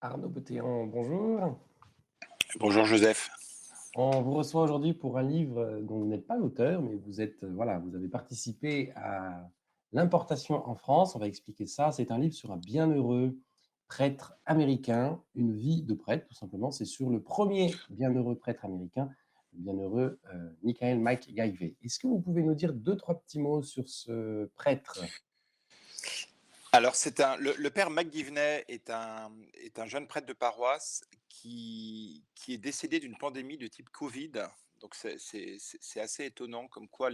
Arnaud Botéan, bonjour. Bonjour Joseph. On vous reçoit aujourd'hui pour un livre dont vous n'êtes pas l'auteur, mais vous êtes, voilà, vous avez participé à l'importation en France. On va expliquer ça. C'est un livre sur un bienheureux prêtre américain, une vie de prêtre, tout simplement. C'est sur le premier bienheureux prêtre américain, le bienheureux Michael Mike Gaivé. Est-ce que vous pouvez nous dire deux, trois petits mots sur ce prêtre? Alors le père McGivney est un jeune prêtre de paroisse qui est décédé d'une pandémie de type Covid. Donc c'est assez étonnant comme quoi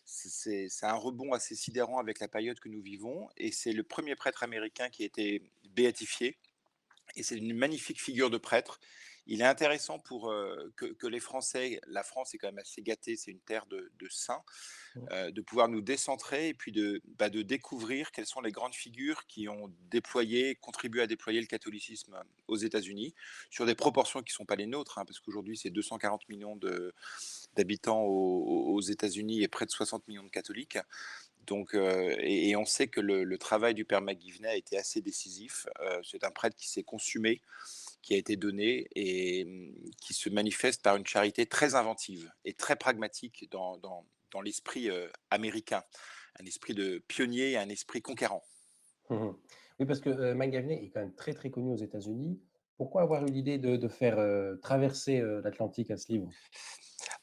c'est un rebond assez sidérant avec la période que nous vivons et c'est le premier prêtre américain qui a été béatifié. Et c'est une magnifique figure de prêtre. Il est intéressant pour que les Français, la France est quand même assez gâtée, c'est une terre de saints, de pouvoir nous décentrer et puis de découvrir quelles sont les grandes figures qui ont contribué à déployer le catholicisme aux États-Unis, sur des proportions qui ne sont pas les nôtres, hein, parce qu'aujourd'hui c'est 240 millions d'habitants aux États-Unis et près de 60 millions de catholiques. Donc, et on sait que le travail du père McGivney a été assez décisif. C'est un prêtre qui s'est consumé, qui a été donné et qui se manifeste par une charité très inventive et très pragmatique dans l'esprit américain, un esprit de pionnier et un esprit conquérant. Mhm. Oui, parce que Mike Gavney est quand même très très connu aux États-Unis. Pourquoi avoir eu l'idée de faire traverser l'Atlantique à ce livre?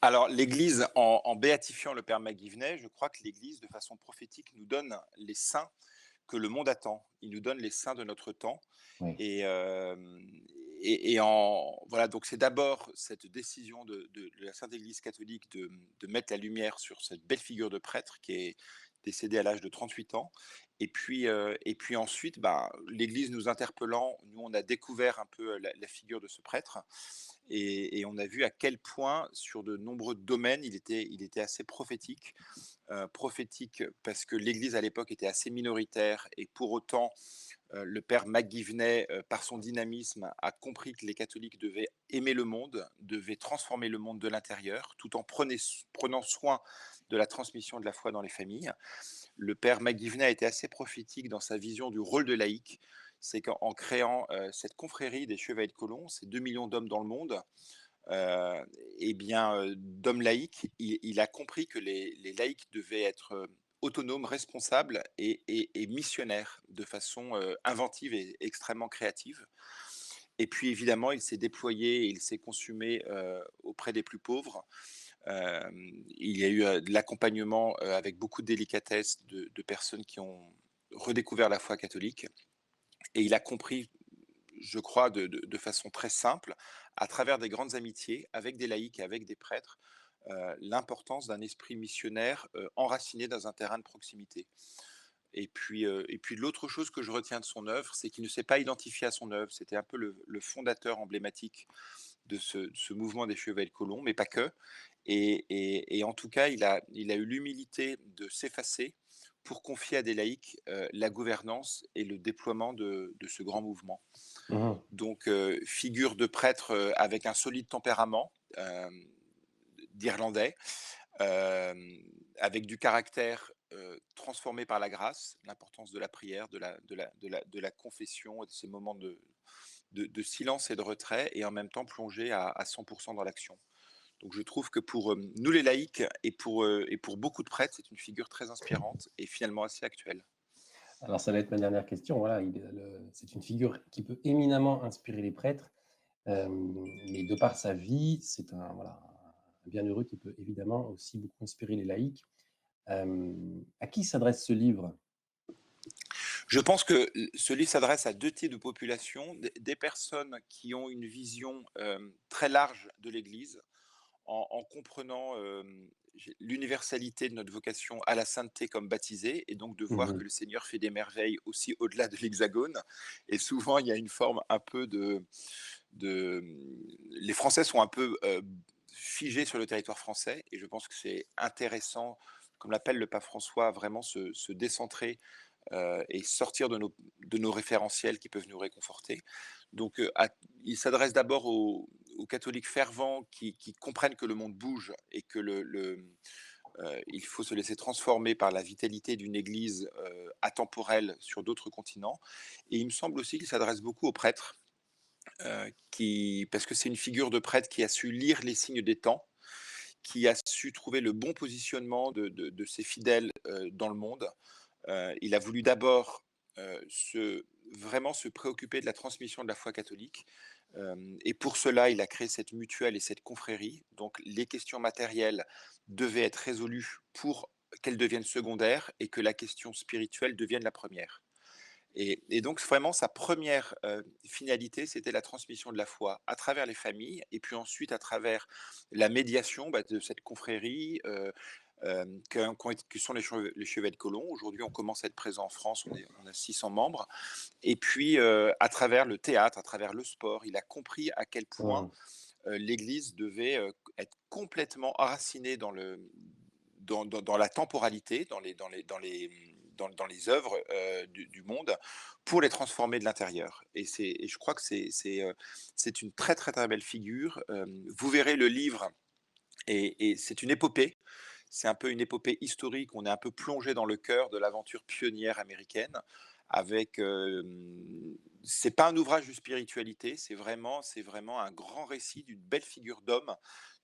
Alors, l'Église, en béatifiant le père McGivney, je crois que l'Église, de façon prophétique, nous donne les saints que le monde attend. Il nous donne les saints de notre temps. Oui. Et, voilà, donc c'est d'abord cette décision de la Sainte Église catholique de mettre la lumière sur cette belle figure de prêtre qui est décédé à l'âge de 38 ans. Et puis ensuite, bah, l'Église nous interpellant, nous on a découvert un peu la figure de ce prêtre et on a vu à quel point sur de nombreux domaines il était assez prophétique. Prophétique parce que l'Église à l'époque était assez minoritaire et pour autant le père McGivney, par son dynamisme, a compris que les catholiques devaient aimer le monde, devaient transformer le monde de l'intérieur, tout en prenant soin de la transmission de la foi dans les familles. Le père McGivney a été assez prophétique dans sa vision du rôle de laïc. C'est qu'en créant cette confrérie des Chevaliers de Colomb, ces 2 millions d'hommes dans le monde, euh, d'hommes laïcs, il a compris que les laïcs devaient être autonomes, responsables et missionnaires de façon inventive et extrêmement créative. Et puis évidemment, il s'est déployé, il s'est consumé auprès des plus pauvres. Il y a eu de l'accompagnement avec beaucoup de délicatesse de personnes qui ont redécouvert la foi catholique. Et il a compris, je crois, de façon très simple, à travers des grandes amitiés avec des laïcs et avec des prêtres, l'importance d'un esprit missionnaire enraciné dans un terrain de proximité. Et puis l'autre chose que je retiens de son œuvre, c'est qu'il ne s'est pas identifié à son œuvre. C'était un peu le fondateur emblématique de ce mouvement des Chevaliers de Colomb, mais pas que. Et en tout cas, il a eu l'humilité de s'effacer pour confier à des laïcs la gouvernance et le déploiement de ce grand mouvement. Mhm. Donc, figure de prêtre avec un solide tempérament d'Irlandais, avec du caractère transformé par la grâce, l'importance de la prière, de la confession, et de ces moments de silence et de retrait, et en même temps plongé à 100% dans l'action. Donc je trouve que pour nous les laïcs et pour beaucoup de prêtres, c'est une figure très inspirante et finalement assez actuelle. Alors, ça va être ma dernière question. Voilà, c'est une figure qui peut éminemment inspirer les prêtres, mais de par sa vie, c'est voilà, un bienheureux qui peut évidemment aussi beaucoup inspirer les laïcs. À qui s'adresse ce livre? Je pense que ce livre s'adresse à deux types de populations, des personnes qui ont une vision très large de l'Église, en comprenant l'universalité de notre vocation à la sainteté comme baptisé, et donc de voir que Mhm. le Seigneur fait des merveilles aussi au-delà de l'Hexagone. Et souvent, il y a une forme un peu de... Les Français sont un peu figés sur le territoire français, et je pense que c'est intéressant, comme l'appelle le pape François, vraiment se décentrer et sortir de nos référentiels qui peuvent nous réconforter. Donc, il s'adresse d'abord aux catholiques fervents qui comprennent que le monde bouge et que Il faut se laisser transformer par la vitalité d'une église, atemporelle sur d'autres continents et il me semble aussi qu'il s'adresse beaucoup aux prêtres, qui parce que c'est une figure de prêtre qui a su lire les signes des temps, qui a su trouver le bon positionnement de ses fidèles, dans le monde. Il a voulu d'abord, vraiment se préoccuper de la transmission de la foi catholique, et pour cela, il a créé cette mutuelle et cette confrérie. Donc les questions matérielles devaient être résolues pour qu'elles deviennent secondaires et que la question spirituelle devienne la première. Et donc vraiment sa première finalité, c'était la transmission de la foi à travers les familles et puis ensuite à travers la médiation, de cette confrérie, que sont les Chevets de Colomb. Aujourd'hui, on commence à être présent en France, on a 600 membres et puis, à travers le théâtre, à travers le sport, il a compris à quel point, Mmh. l'Église devait, être complètement enracinée dans la temporalité, dans les œuvres, du monde pour les transformer de l'intérieur et je crois que c'est une très, très, très belle figure. Vous verrez le livre et c'est une épopée. C'est un peu une épopée historique. On est un peu plongé dans le cœur de l'aventure pionnière américaine avec, c'est pas un ouvrage de spiritualité, c'est vraiment un grand récit d'une belle figure d'homme,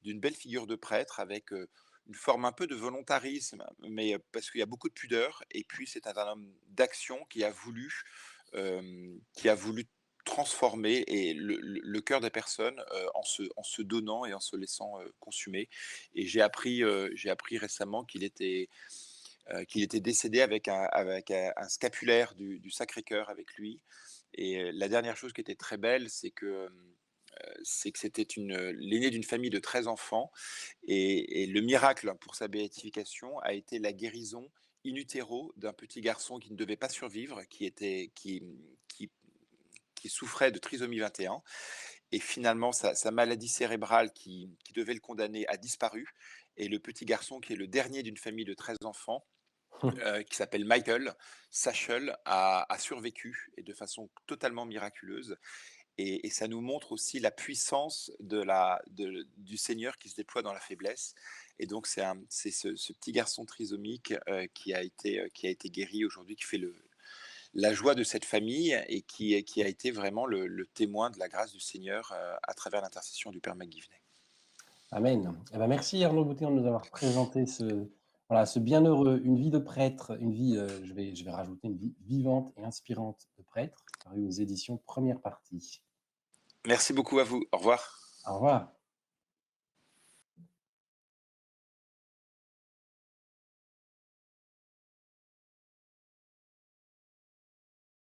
d'une belle figure de prêtre avec, une forme un peu de volontarisme, mais, parce qu'il y a beaucoup de pudeur et puis c'est un homme d'action qui a voulu transformer et le cœur des personnes, en se donnant et en se laissant, consumer et j'ai appris récemment qu'il était décédé avec un scapulaire du Sacré-Cœur avec lui et la dernière chose qui était très belle, c'est que c'était l'aîné d'une famille de 13 enfants et le miracle pour sa béatification a été la guérison in utero d'un petit garçon qui ne devait pas survivre, qui souffrait de trisomie 21 et finalement sa maladie cérébrale qui devait le condamner a disparu et le petit garçon qui est le dernier d'une famille de 13 enfants, qui s'appelle Michael Sachel a survécu et de façon totalement miraculeuse et ça nous montre aussi la puissance du Seigneur qui se déploie dans la faiblesse et donc c'est ce petit garçon trisomique, qui a été guéri aujourd'hui, qui fait la joie de cette famille et qui a été vraiment le témoin de la grâce du Seigneur, à travers l'intercession du Père McGivney. Amen. Eh ben, merci Arnaud Boutéon de nous avoir présenté voilà, ce bienheureux, une vie de prêtre, une vie, je vais rajouter une vie vivante et inspirante de prêtre, paru aux éditions Première Partie. Merci beaucoup à vous. Au revoir. Au revoir.